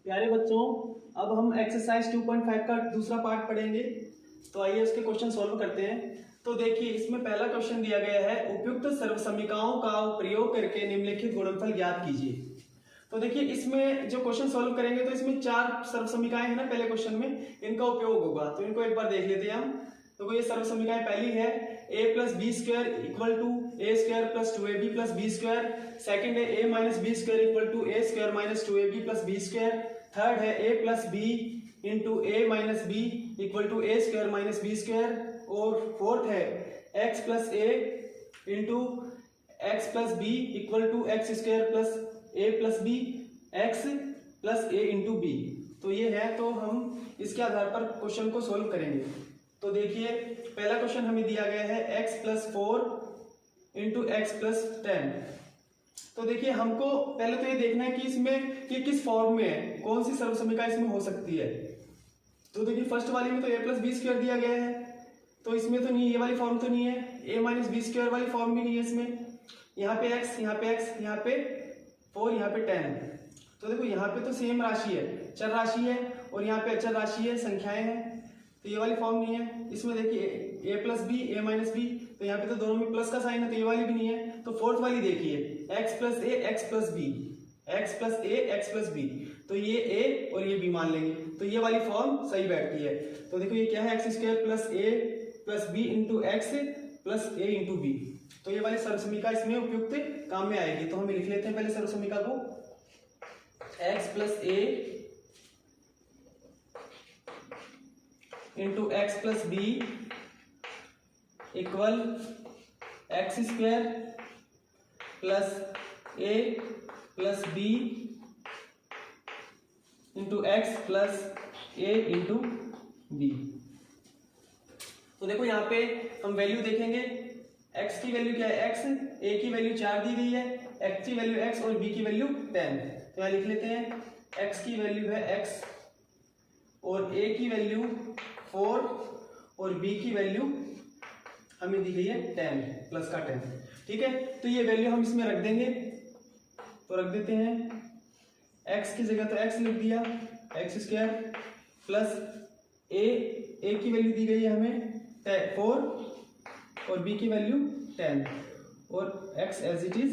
प्यारे बच्चों, अब हम एक्सरसाइज 2.5 का दूसरा पार्ट पढ़ेंगे। तो आइए उसके क्वेश्चन सॉल्व करते हैं। तो देखिए, इसमें पहला क्वेश्चन दिया गया है, उपयुक्त सर्वसमीकाओं का प्रयोग करके निम्नलिखित गुणनफल ज्ञात कीजिए। तो देखिए, इसमें जो क्वेश्चन सॉल्व करेंगे तो इसमें 4 सर्वसमीकाएं हैं ना पहले क्वेश्चन में, इनका उपयोग होगा। तो इनको एक बार देख लेते हैं हम। तो ये सर्वसमीकाएं पहली है a plus b square equal to a square plus 2ab plus b square. Second है a minus b square equal to a square minus 2ab plus b square. Third है a plus b into a minus b equal to a square minus b square. और fourth है x plus a into x plus b equal to x square plus a plus b x plus a into b. तो ये है, तो हम इसके आधार पर question को सोल्व करेंगे। तो देखिए, पहला क्वेश्चन हमें दिया गया है x plus 4 into x plus 10। तो देखिए, हमको पहले तो ये देखना है कि इसमें ये किस फॉर्म में है, कौन सी सर्वसमीका इसमें हो सकती है। तो देखिए, फर्स्ट वाली में तो a प्लस बी स्क्वायर दिया गया है, तो इसमें तो नहीं, ये वाली फॉर्म तो नहीं है। a माइनस बी स्क्वायर वाली फॉर्म भी नहीं है इसमें। यहाँ पे x, यहाँ पे x, यहाँ पे 4, यहाँ पे 10। तो देखो, यहाँ पे तो सेम राशि है, चर राशि है, और यहाँ पे अचर राशि है, संख्याएं हैं। तो ये वाली फॉर्म नहीं है। इसमें देखिए a plus b, a minus b, तो यहाँ पे तो दोनों में प्लस का साइन है, तो ये वाली भी नहीं है। तो फोर्थ वाली देखिए, x plus a x plus b, x plus a x plus b, तो ये a और ये b मान लेंगे, तो ये वाली फॉर्म सही बैठती है। तो देखो, ये क्या है, x square plus a plus b into x plus a into b. तो ये वाली सर्वसमीका इसमें उपयुक्त काम में आएगी। तो हम लिख लेते हैं पहले सर्वसमीका को, x plus a into x plus b equal x square plus a plus b into x plus a into b. तो देखो, यहाँ पे हम वैल्यू देखेंगे, x की वैल्यू क्या है, x, a की वैल्यू 4 दी गई है, x की वैल्यू x और b की वैल्यू 10। तो यहाँ लिख लेते हैं, x की वैल्यू है x और a की वैल्यू 4 और b की वैल्यू हमें दी गई है 10 प्लस का 10। ठीक है, तो ये वैल्यू हम इसमें रख देंगे। तो रख देते हैं, x की जगह तो x लिख दिया, एक्स स्क्वायर प्लस a की वैल्यू दी गई है हमें 4 और b की वैल्यू 10 और x as it is,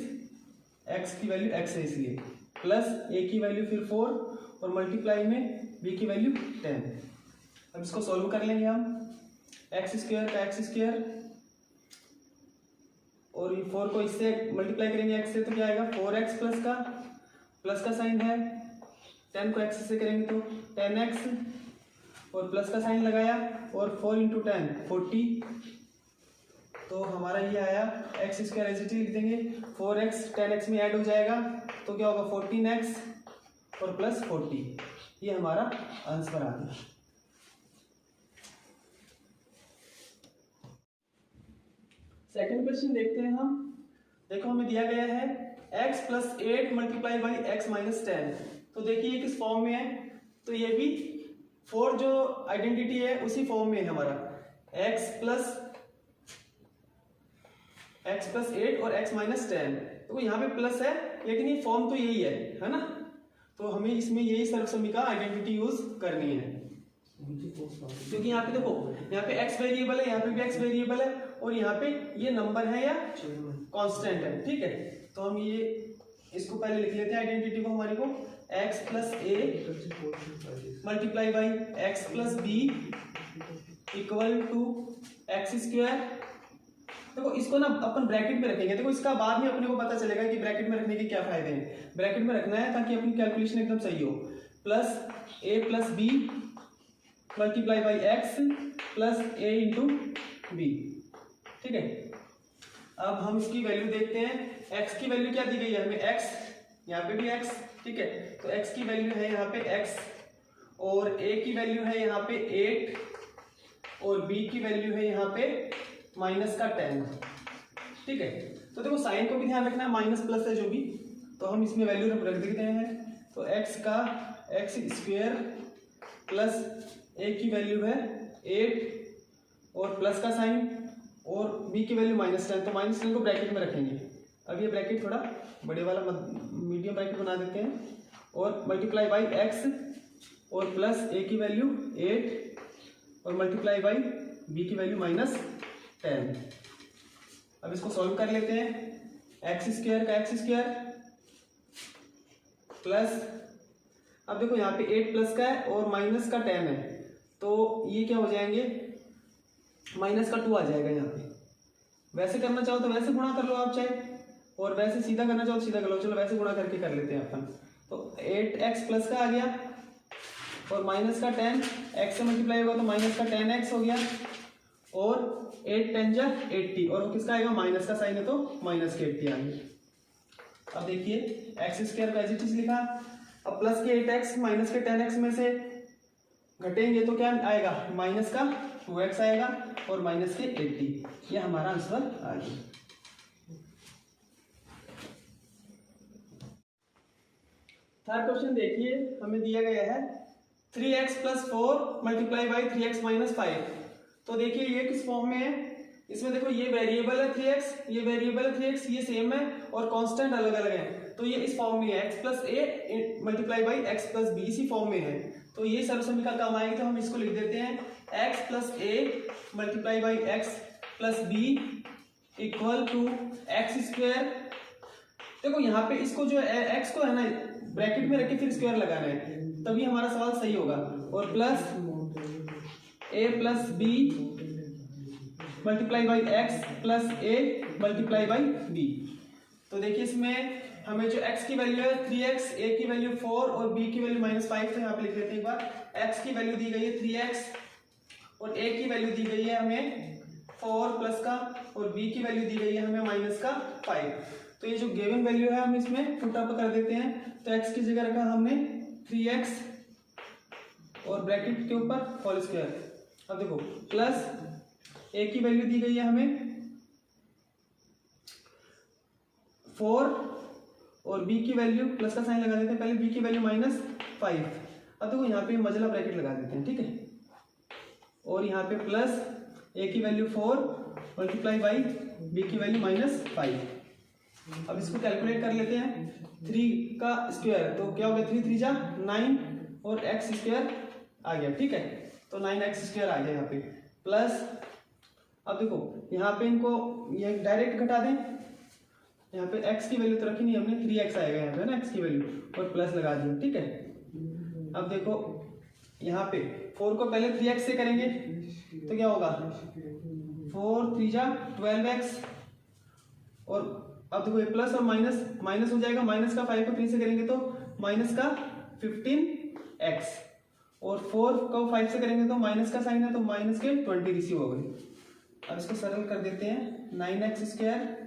x की वैल्यू x है इसलिए, प्लस a की वैल्यू फिर 4 और मल्टीप्लाई में b की वैल्यू 10। अब इसको सॉल्व कर लेंगे हम, एक्स स्क्वायर का एक्स स्क्वायर और 4 को इससे मल्टीप्लाई करेंगे x से, तो क्या आएगा 4x प्लस का साइन है, 10 को x से करेंगे तो 10x और प्लस का साइन लगाया और 4 इंटू 10 40। तो हमारा ये आया, x square as it is लिख देंगे, 4x 10x में ऐड हो जाएगा, तो क्या होगा 14x और प्लस 40। ये हमारा आंसर आ गया। सेकंड क्वेश्चन देखते हैं हम। देखो, हमें दिया गया है x plus 8 multiply by x minus 10। तो देखिए, ये किस फॉर्म में है, तो ये भी 4 जो आइडेंटिटी है उसी फॉर्म में है हमारा, x प्लस 8 और x माइनस 10। तो यहाँ पे प्लस है, लेकिन ये फॉर्म तो यही है ना। तो हमें इसमें यही सर्वसमीका आइडेंटिटी यूज करनी है, क्योंकि यहाँ पे देखो, यहाँ पे x वेरिएबल है, यहाँ पे भी x वेरिएबल है, और यहाँ पे ये नंबर है या कांस्टेंट है। ठीक है, तो हम ये इसको पहले लिख लेते हैं आइडेंटिटी को हमारी को, x plus a multiply by x plus b equal to x square. देखो, इसको ना अपन ब्रैकेट में रखेंगे। देखो, इसका बाद में अपने को पता चलेगा कि ब्रैकेट में रखने के क्या फायदे हैं। ब्रैकेट में रखना है ताकि अपनी कैलकुलेशन एकदम सही हो, plus a plus b multiply by x plus a into b. ठीक है, अब हम इसकी वैल्यू देखते हैं। x की वैल्यू क्या दी गई है हमें, x, यहाँ पे भी x। ठीक है, तो x की वैल्यू है यहाँ पे x और a की वैल्यू है यहाँ पे 8 और b की वैल्यू है यहाँ पे माइनस का 10। ठीक है, तो देखो, साइन को भी ध्यान रखना है, माइनस प्लस है जो भी, तो हम इसमें वैल्यू रख देते हैं। तो x का एक्स स्क्वायर प्लस a की वैल्यू है 8 और प्लस का साइन और b की वैल्यू माइनस 10, तो माइनस 10 को ब्रैकेट में रखेंगे। अब ये ब्रैकेट थोड़ा बड़े वाला मीडियम ब्रैकेट बना देते हैं, और मल्टीप्लाई बाई एक्स और प्लस ए की वैल्यू 8 और मल्टीप्लाई बाई बी की वैल्यू -10। अब इसको सॉल्व कर लेते हैं। एक्स स्क्वायर का एक्स स्क्वायर प्लस, अब देखो यहाँ पे 8 प्लस का है और माइनस का 10 है, तो ये क्या हो जाएंगे, माइनस का 2 आ जाएगा यहाँ पे। वैसे करना चाहो तो वैसे गुणा कर लो आप चाहे, और वैसे सीधा करना चाहो तो सीधा कर लो। चलो वैसे गुणा करके कर लेते हैं अपन। तो 8x प्लस का आ गया और माइनस का 10, x से मल्टीप्लाई होगा तो माइनस का 10x हो गया, और 8 10 जा 80, और वो किसका आएगा, माइनस का साइन है तो माइनस के 80 आ गया। अब देखिए एक्स स्क्वायर का एज इट इज लिखा। अब प्लस के 8x माइनस के 10x में से घटेंगे तो क्या आएगा, माइनस का 2x आएगा और माइनस के 80। ये हमारा आंसर आ गया। थर्ड क्वेश्चन देखिए, हमें दिया गया है 3x plus 4 multiply by 3x minus 5। तो देखिए ये किस फॉर्म में है, इसमें देखो ये वेरिएबल है 3x, ये वेरिएबल है 3x, ये सेम है और कांस्टेंट अलग अलग है, तो ये इस फॉर्म में है x plus a multiply by x plus b, इसी फॉर्म में है। तो ये सर्वसम्मिका काम आएगी, तो हम इसको लिख देते हैं x plus a multiply by x plus b equal to x square. देखो यहाँ पे इसको जो x को है ना ब्रैकेट में रख के फिर स्क्वायर लगाना है, तभी हमारा सवाल सही होगा। और plus a plus b multiply by x plus a multiply by b. तो देखिए इसमें हमें जो x की वैल्यू है 3x, a की वैल्यू 4 और b की वैल्यू -5, तो यहाँ पे लिख लेते हैं एक बार। x की वैल्यू दी गई है 3x और a की वैल्यू दी गई है हमें 4 प्लस का, और b की वैल्यू दी गई है हमें माइनस का 5। तो ये जो गिवन वैल्यू है हम इसमें पुट अप कर देते हैं। तो x की जगह रखा हमने 3x और ब्रैकेट के ऊपर होल स्क्वायर। अब देखो प्लस a की वैल्यू दी गई है हमें 4 और b की वैल्यू, प्लस का साइन लगा देते हैं पहले, b की वैल्यू -5। अब देखो यहाँ पे मजला ब्रैकेट लगा देते हैं, ठीक है। और यहाँ पे प्लस a की वैल्यू 4 मल्टीप्लाई बाई b की वैल्यू -5। अब इसको कैलकुलेट कर लेते हैं। 3 का स्क्वायर तो क्या हो गया, 3 3 जा 9 और x स्क्वायर आ गया, ठीक है। तो 9x स्क्वायर आ गया यहाँ पे प्लस। अब देखो यहाँ पे इनको ये डायरेक्ट घटा दें, यहाँ पे x की वैल्यू तो रखी नहीं हमने, 3x आएगा यहाँ पे ना x की वैल्यू, और प्लस लगा दिया, ठीक है। अब देखो यहाँ पे 4 को पहले 3x से करेंगे तो क्या होगा, 4 3 जा 12x, और अब देखो ये प्लस और माइनस हो जाएगा, माइनस का 5 को 3 से करेंगे तो माइनस का 15x, और 4 को 5 से करेंगे तो माइनस का साइन है तो माइनस के 20 रिसीव हो गए। अब इसको सरल कर देते हैं, 9x स्क्वायर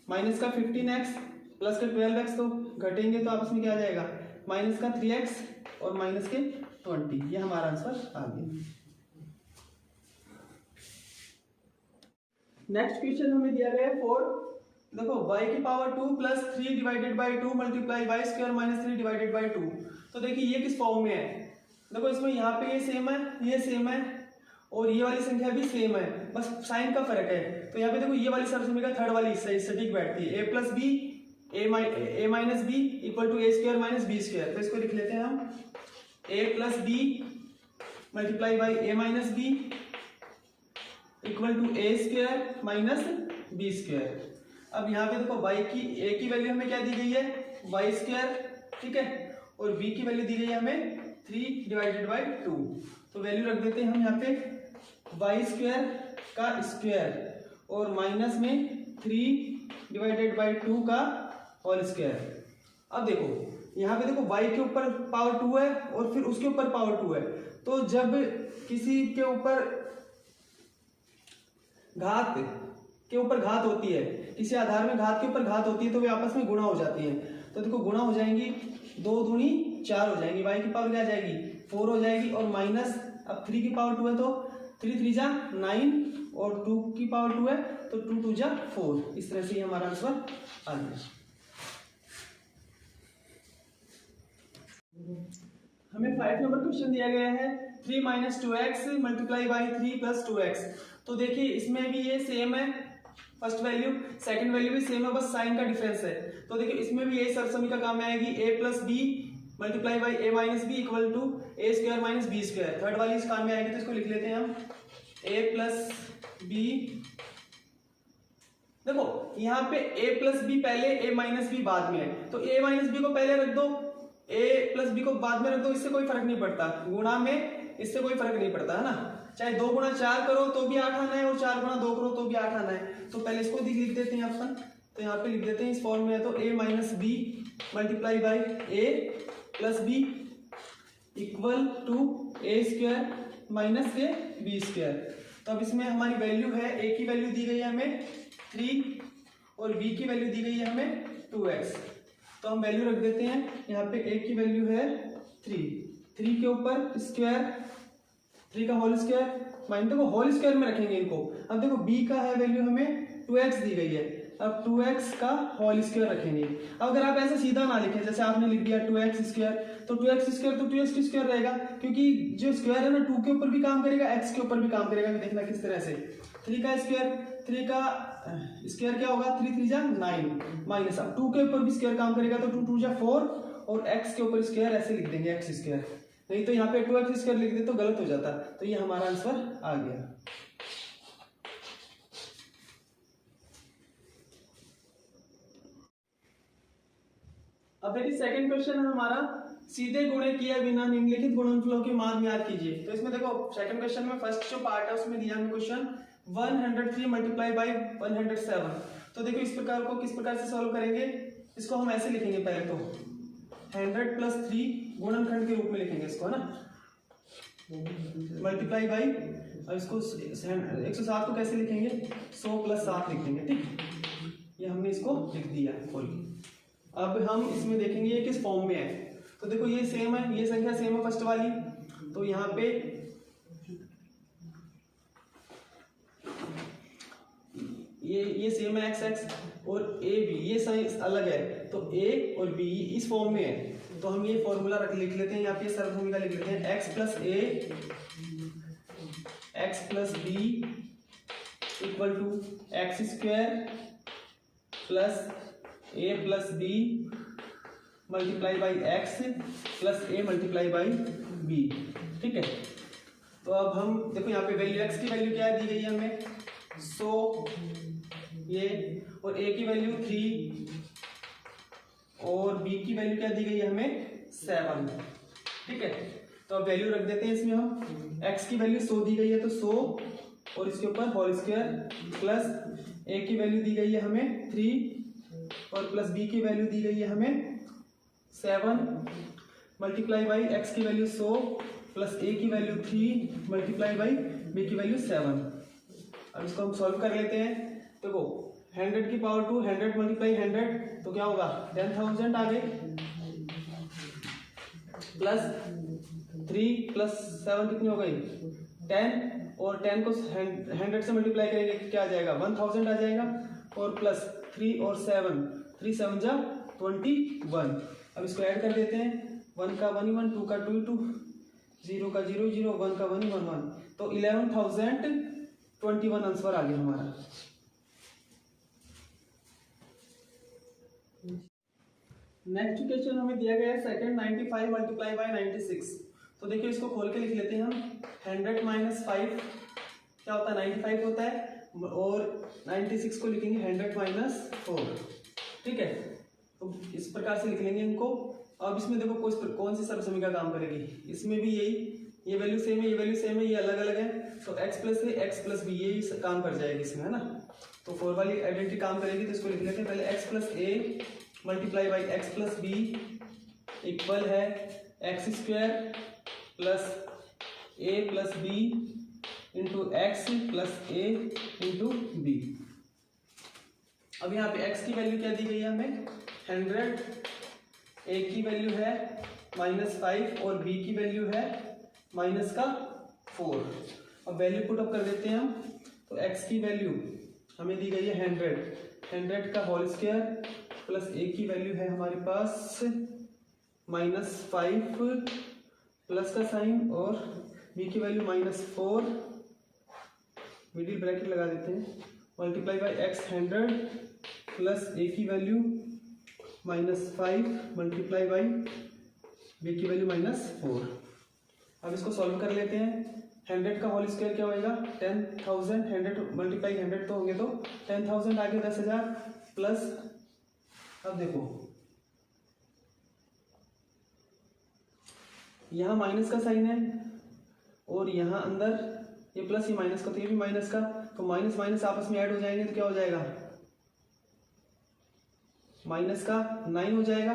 माइनस का 15x प्लस का 12x, तो घटेंगे तो आपस में क्या आ जाएगा, माइनस का 3x और माइनस के 20। ये हमारा आंसर आ गया। नेक्स्ट क्वेश्चन हमें दिया गया है 4। देखो y की power 2 plus 3 divided by 2 multiply y square minus 3 divided by 2। तो देखिए ये किस फॉर्म में है, देखो इसमें यहाँ पे ये सेम है, ये सेम है, और ये वाली संख्या भी सेम है, बस साइन का फर्क है। तो यहाँ पे देखो ये वाली सर्वसम्मिका थर्ड वाली सटीक बैठती है, a plus b a minus b equal to a square minus b square. तो इसको लिख लेते हैं हम, a plus b multiply by a minus b equal to a square minus b square. अब यहाँ पे देखो y की a की वैल्यू हमें क्या दी गई है, y स्क्वायर, ठीक है, और b की वैल्यू दी गई है हमें 3 डिवाइडेड बाई 2। तो वैल्यू रख देते हैं हम यहाँ पे y स्क्वायर का स्क्वायर और माइनस में 3 डिवाइडेड बाई 2 का होल स्क्वायर। अब देखो यहाँ पे देखो y के ऊपर पावर 2 है और फिर उसके ऊपर पावर 2 है, तो जब किसी के ऊपर घात के ऊपर घात होती है, किसी आधार में घात के ऊपर घात होती है, तो वे आपस में गुणा हो जाती हैं। तो देखो गुणा हो जाएंगी, 2 दूनी 4 हो जाएंगी, y की पावर क्या आ जाएगी 4 हो जाएगी, और माइनस अब 3 की पावर 2 है तो 3 3 जा 9 और 2 की पावर 2 है तो 2 2 जा 4। इस तरह से हमारा आंसर आ गया। हमें 5 नंबर क्वेश्चन दिया गया है 3 minus 2x multiply by 3 plus 2x। तो देखिए इसमें भी ये सेम है, फर्स्ट वैल्यू सेकंड वैल्यू भी सेम है, बस साइन का डिफरेंस है। तो देखिए इसमें भी यही सर्वसम्मिका काम में आएगी, a plus b multiply by a minus b equal to a square minus b square. Third वाली इस काम में आएगी तो इसको लिख लेते हैं हम ए प्लस बी। देखो यहाँ पे a प्लस बी पहले a माइनस बी बाद में है, तो a माइनस बी को पहले रख दो, a प्लस बी को बाद में रख दो, इससे कोई फर्क नहीं पड़ता, गुणा में इससे कोई फर्क नहीं पड़ता है ना। चाहे 2 गुणा 4 करो तो भी 8 आना है और 4 गुणा 2 करो तो भी 8 आना है। तो पहले इसको लिख देते हैं ऑप्शन, तो यहाँ पे लिख देते हैं इस फॉर्म में है तो a minus b multiply by a plus b equal to a square minus a b square. तो अब इसमें हमारी वैल्यू है, a की वैल्यू दी गई है हमें 3 और b की वैल्यू दी गई है हमें 2x। तो हम वैल्यू रख देते हैं, यहाँ पे a की वैल्यू है 3 के ऊपर स्क्वायर, 3 का होल स्क्वायर माइन, देखो होल स्क्वायर में रखेंगे इनको। अब देखो b का है वैल्यू हमें 2x दी गई है, अब 2x का होल स्क्वायर रखेंगे। अब अगर आप ऐसे सीधा ना लिखें, जैसे आपने लिख दिया 2x स्क्वायर, तो 2x स्क्वायर तो 2x स्क्वायर रहेगा, क्योंकि जो स्क्वायर है ना 2 के ऊपर भी काम करेगा, x के ऊपर भी काम करेगा। देखना किस तरह से, 3 का स्क्वायर क्या होगा, 3 3 जा 9 माइनस, अब 2 के ऊपर भी स्क्वायर काम करेगा तो 2 2 जा 4 और x के ऊपर स्क्वायर ऐसे लिख देंगे x स्क्वायर, नहीं तो यहाँ पे 2x स्क्वायर लिख दे तो गलत हो जाता। तो ये हमारा आंसर आ गया। अब देखिए सेकंड क्वेश्चन है हमारा, सीधे गुणे किया बिना निम्नलिखित गुणनफलों के मान ज्ञात कीजिए। तो इसमें देखो सेकंड क्वेश्चन में फर्स्ट जो पार्ट है उसमें दिया हमें क्वेश्चन 103 मल्टीप्लाई बाई 107। तो देखो इस प्रकार को किस प्रकार से सॉल्व करेंगे, इसको हम ऐसे लिखेंगे, पहले तो 100 प्लस 3 गुणनखंड के रूप में लिखेंगे इसको, है ना, मल्टीप्लाई बाई, अब इसको 107 को कैसे लिखेंगे, 100 प्लस 7 लिख देंगे, ठीक, ये हमने इसको लिख दिया खोल के। अब हम इसमें देखेंगे ये किस फॉर्म में है। तो देखो ये सेम है, ये संख्या सेम है फर्स्ट वाली, तो यहाँ पे ये सेम है x x और a b, ये साइंस अलग है, तो a और b इस फॉर्म में है। तो हम ये फॉर्मूला लिख लेते हैं, यहाँ पे सर्वभूमिका लिख लेते हैं, x plus a x plus b equal to x square plus a plus b multiply by x plus a multiply by b, ठीक है। तो अब हम देखो यहाँ पे वैल्यू x की वैल्यू क्या दी गई है हमें 100 ये, और a की वैल्यू 3 और b की वैल्यू क्या दी गई है हमें 7, ठीक है। तो अब वैल्यू रख देते हैं इसमें हम, x की वैल्यू 100 दी गई है तो 100 और इसके ऊपर होल स्क्वायर प्लस a की वैल्यू दी गई है हमें 3 और प्लस b की वैल्यू दी गई है हमें 7 मल्टीप्लाई बाई x की वैल्यू 100 प्लस a की वैल्यू 3 मल्टीप्लाई बाई b की वैल्यू 7। अब इसको हम सॉल्व कर लेते हैं। देखो 100 की पावर 2 100 मल्टीप्लाई 100 तो क्या होगा 10,000 आगे, प्लस 3 प्लस 7 कितनी हो गई 10, और 10 को 100 से मल्टीप्लाई करेंगे क्या आ जाएगा 1000 आ जाएगा, और प्लस 3 और 7 3 7 जा 21। अब इसको ऐड कर देते हैं, 1 का 1 1, 2 का 2 2, 0 का 0 0, 1 का 1 1 1, तो 11,021 आंसर आ गया हमारा। नेक्स्ट क्वेश्चन हमें दिया गया है सेकंड 95 मल्टीप्लाई बाय 96। तो देखिए इसको खोल के लिख लेते हैं हम, 100 माइनस 5 क्या होता है 95 होता है, और 96 को लिखेंगे 100 माइनस 4, ठीक है। तो इस प्रकार से लिख लेंगे इनको। अब इसमें देखो कौन सी सर्वसमीका काम करेगी, इसमें भी यही, ये वैल्यू सेम है, ये वैल्यू सेम है, ये अलग अलग है, तो x plus a x plus B यही काम कर जाएगी इसमें, है ना। तो 4 वाली आइडेंटिटी काम करेगी, तो इसको लिख लेते हैं पहले, x plus a multiply by x plus b equal है x square plus a plus b into x plus a into b. अब यहाँ पे x की वैल्यू क्या दी गई है हमें 100, a की वैल्यू है -5 और b की वैल्यू है -4। अब वैल्यू पुट अप कर देते हैं हम, तो x की वैल्यू हमें दी गई है 100 का होल स्क्वायर प्लस a की वैल्यू है हमारे पास -5 प्लस का साइन और b की वैल्यू -4, मिडिल ब्रैकेट लगा देते हैं, multiply by x 100 plus a की वैल्यू -5 मल्टीप्लाई बाई b की वैल्यू -4। अब इसको सॉल्व कर लेते हैं। 100 का होल स्क्वायर क्या होएगा 10,000, 100 मल्टीप्लाई 100 तो होंगे तो 10,000 आगे 10,000 प्लस, अब देखो यहाँ माइनस का साइन है और यहाँ अंदर ये प्लस ये माइनस का, तो ये भी माइनस का, तो माइनस माइनस आपस में ऐड हो जाएंगे तो क्या हो जाएगा माइनस का 9 हो जाएगा।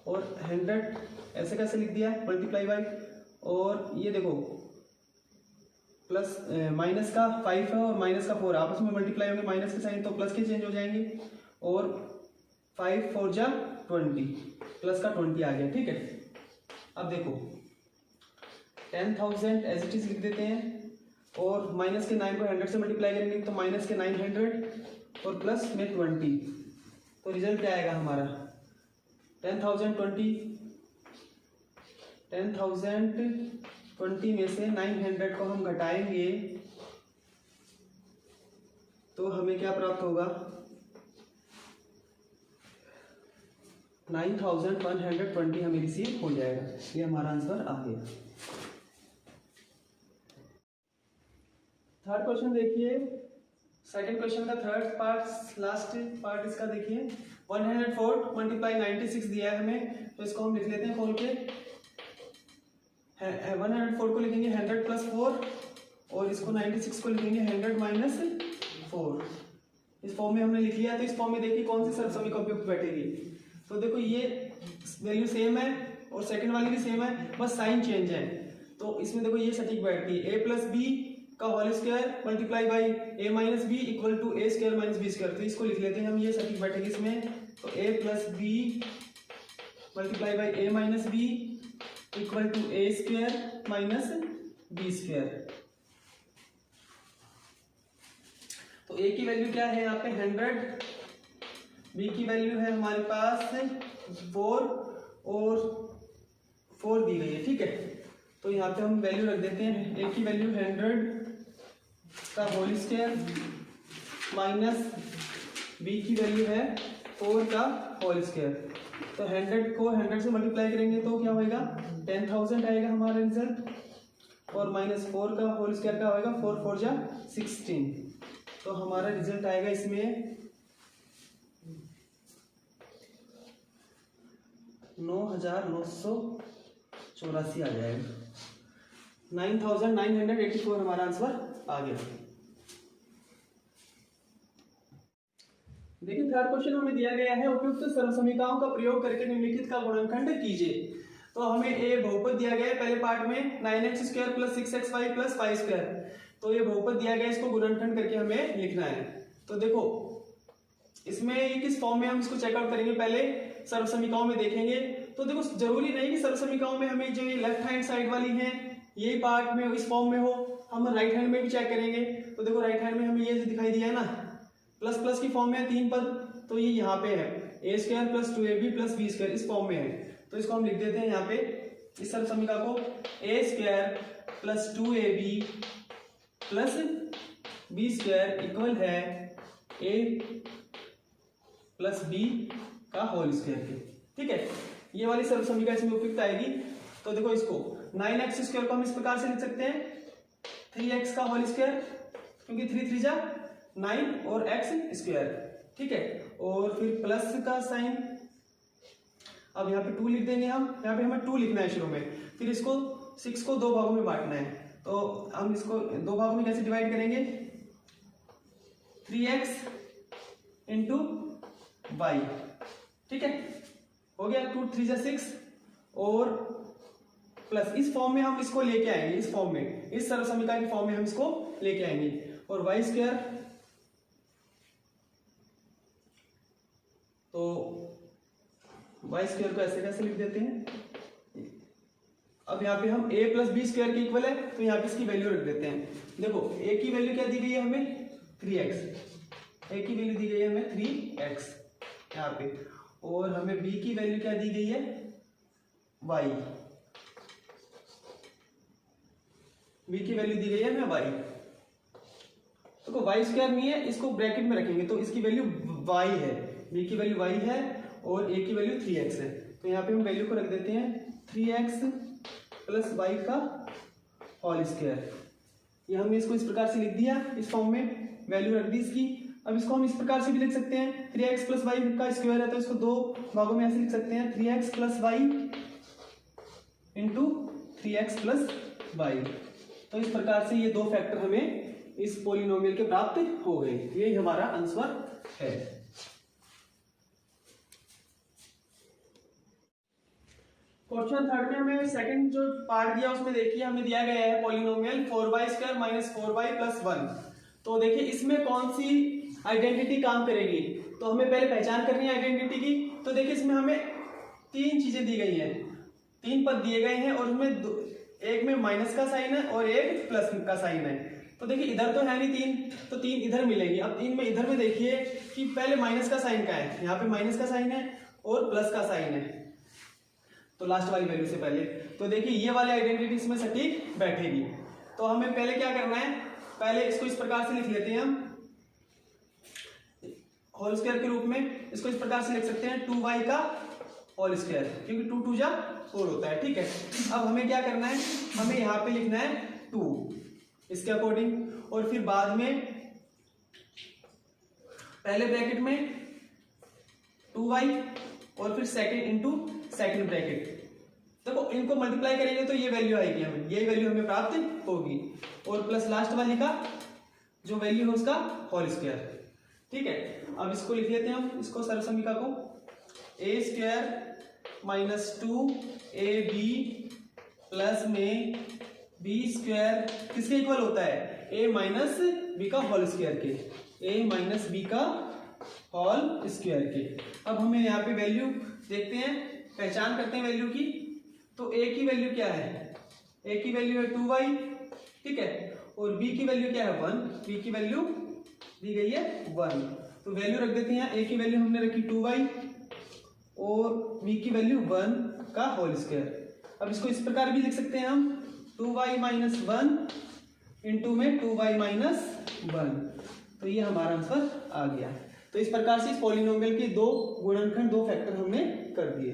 और 100 ऐसे कैसे लिख दिया मल्टीप्लाई बाई, और ये देखो प्लस माइनस का 5 है और माइनस का 4 आपस में मल्टीप्लाई होंगे माइनस के साइन, तो प्लस के चेंज हो जाएंगे। और 5 4 जा 20, प्लस का 20 आ गया। ठीक है, अब देखो 10,000 एज इट इज लिख देते हैं और माइनस के 9 को 100 से मल्टीप्लाई करेंगे तो माइनस के 900 और प्लस में 20, तो रिजल्ट क्या आएगा हमारा 10,020 में से 900 को हम घटाएंगे तो हमें क्या प्राप्त होगा 9,120 हमें रिसीव हो जाएगा। ये हमारा आंसर आ गया। थर्ड क्वेश्चन देखिए, सेकंड क्वेश्चन का थर्ड पार्ट, लास्ट पार्ट इसका देखिए। 104 मल्टीप्लाई 96 दिया है हमें, तो इसको हम लिख लेते हैं खोल के। 104 को लिखेंगे 100 प्लस 4 और इसको 96 को लिखेंगे 100 माइनस 4। इस फॉर्म में हमने लिख लिया, तो इस फॉर्म में देखिए कौन सी सर्वसम्मिका उपयुक्त बैठेगी। तो देखो ये वैल्यू सेम है और सेकंड वाली भी सेम है, बस साइन चेंज है। तो इसमें देखो ये सटीक बैठती है a प्लस बी का whole square multiply by a minus b equal to a square minus b square. तो इसको लिख लेते हैं हम, ये सटीक बैठेगी इसमें। तो a plus b multiply by a minus b equal to a square minus b square. तो a की वैल्यू क्या है यहाँ पे 100, b की वैल्यू है हमारे पास 4 और 4 दी गई है। ठीक है, तो यहाँ पे हम वैल्यू रख देते हैं। a की वैल्यू 100 का होल स्क्वायर माइनस b की वैल्यू है 4 का होल स्क्वायर। तो 100 को 100 से मल्टीप्लाई करेंगे तो क्या होएगा 10,000 आएगा हमारा रिजल्ट, और माइनस 4 का होल स्क्वायर का होएगा 4 4 जा 16। तो हमारा रिजल्ट आएगा इसमें 9,984 आ जाएगा। 9,984 हमारा आंसर आ गया। देखिए थर्ड क्वेश्चन हमें दिया गया है उपयुक्त सर्वसमीकाओं का प्रयोग करके निम्नलिखित का गुणनखंड कीजिए। तो हमें ए बहुपद दिया गया है पहले पार्ट में 9x square plus 6xy plus 5 square. तो ये बहुपद दिया गया है, इसको गुणनखंड करके हमें लिखना है। तो देखो इसमें ये किस फॉर्म में हम इसको चेकआउट करेंगे, पहले सर्वसमीकाओं में देखेंगे। तो देखो जरूरी नहीं कि सर्वसमीकाओं में हमें जो ये लेफ्ट हैंड साइड वाली है यही पार्ट में इस फॉर्म में हो, हम राइट हैंड में भी चेक करेंगे। तो देखो राइट हैंड में हमें ये जो दिखाई दिया है ना प्लस प्लस की फॉर्म में है 3 पद, तो ये यहाँ पे है a square plus 2ab plus b square इस फॉर्म में है। तो इसको हम लिख देते हैं यहाँ पे इस सर्वसमीका को a square plus 2ab plus b square equal है a प्लस b का होल स्क्वायर के। ठीक है, ये वाली सर्वसमीका इसमें उपयुक्त आएगी। तो देखो इसको 9x स्क्वायर को हम इस प्रकार से लिख सकते हैं 3x का होल स्क्वायर, क्योंकि 3 3 जा 9 और x स्क्वायर। ठीक है, और फिर प्लस का साइन, अब यहाँ पे 2 लिख देंगे हम, यहाँ पे हमें 2 लिखना है शुरू में, फिर इसको 6 को 2 भागों में बांटना है। तो हम इसको 2 भागों में कैसे डिवाइड करेंगे 3x इंटू y। ठीक है, हो गया 2 3 जा 6 और प्लस इस फॉर्म में हम इसको लेके आएंगे, इस फॉर्म में इस सर्वसमीका की फॉर्म में हम इसको लेके आएंगे। और y स्क्वायर, तो y स्क्वायर को ऐसे कैसे लिख देते हैं, अब यहाँ पे हम a प्लस बी स्क्वायर के इक्वल है तो यहाँ पे इसकी वैल्यू रख देते हैं। देखो a की वैल्यू क्या दी गई है हमें 3x, a की वैल्यू दी गई है हमें 3x यहाँ पे, और हमें b की वैल्यू क्या दी गई है y, b की वैल्यू दी गई है हमें y। तो y स्क्वायर नहीं है, इसको ब्रैकेट में रखेंगे तो इसकी वैल्यू y है, b की वैल्यू y है और a की वैल्यू 3x है। तो यहाँ पे हम वैल्यू को रख देते हैं 3x प्लस वाई का होल स्क्वायर। ये हमने इसको इस प्रकार से लिख दिया, इस फॉर्म में वैल्यू रख दी इसकी। अब इसको हम इस प्रकार से भी लिख सकते हैं, 3x प्लस वाई का स्क्वायर है तो इसको दो भागों में ऐसे लिख सकते हैं, 3x plus y into 3x plus y. तो इस प्रकार से ये दो फैक्टर हमें इस पॉलिनोमियल के प्राप्त हो गए। यही हमारा आंसर है। क्वेश्चन थर्ड में हमें सेकंड जो पार्ट दिया उसमें देखिए हमें दिया गया है polynomial 4y² minus 4y plus 1। तो देखिए इसमें कौन सी आइडेंटिटी काम करेगी, तो हमें पहले पहचान करनी है आइडेंटिटी की। तो देखिए इसमें हमें तीन चीजें दी गई हैं, तीन पद दिए गए हैं और उसमें एक में माइनस का साइन है और एक प्लस का साइन है। तो देखिए इधर तो है नहीं तीन, तो तीन इधर मिलेंगी। अब तीन में इधर में देखिए कि पहले माइनस का साइन का है, यहाँ पे माइनस का साइन है और प्लस का साइन है, तो लास्ट वाली वैल्यू से पहले। तो देखिए ये वाली आइडेंटिटी इसमें सटीक बैठेगी। तो हमें पहले क्या करना है, पहले इसको इस प्रकार से लिख लेते हैं हम होल स्क्वायर के रूप में। इसको इस प्रकार से लिख सकते हैं 2y का होल स्क्वायर, क्योंकि 2 2 जा 4 होता है, ठीक है। अब हमें क्या करना है, हमें यहाँ पे लिखना है 2 इसके अकॉर्डिंग, और फिर बाद में पहले ब्रैकेट में 2y और फिर सेकंड इंटू सेकंड ब्रैकेट। देखो इनको मल्टीप्लाई करेंगे तो ये वैल्यू आएगी, हमें यही वैल्यू हमें प्राप्त होगी, और प्लस लास्ट वाली का जो वैल्यू है उसका होल स्क्वायर, ठीक है। अब इसको लिख लेते हैं हम, इसको सर्वसमीका को a square minus 2ab plus में b स्क्वायर किसके इक्वल होता है, a माइनस b का होल स्क्वायर के, a माइनस b का होल स्क्वायर के। अब हमें यहाँ पे वैल्यू देखते हैं, पहचान करते हैं वैल्यू की। तो a की वैल्यू क्या है, a की वैल्यू है 2y, ठीक है, और b की वैल्यू क्या है 1, b की वैल्यू दी गई है 1। तो वैल्यू रख देते हैं, a की वैल्यू हमने रखी 2y और b की वैल्यू 1 का होल स्क्वायर। अब इसको इस प्रकार भी लिख सकते हैं हम 2y माइनस 1 इंटू में 2y माइनस 1। तो ये हमारा आंसर आ गया। तो इस प्रकार से इस पॉलिनोमियल के दो गुणनखंड, दो फैक्टर हमने कर दिए।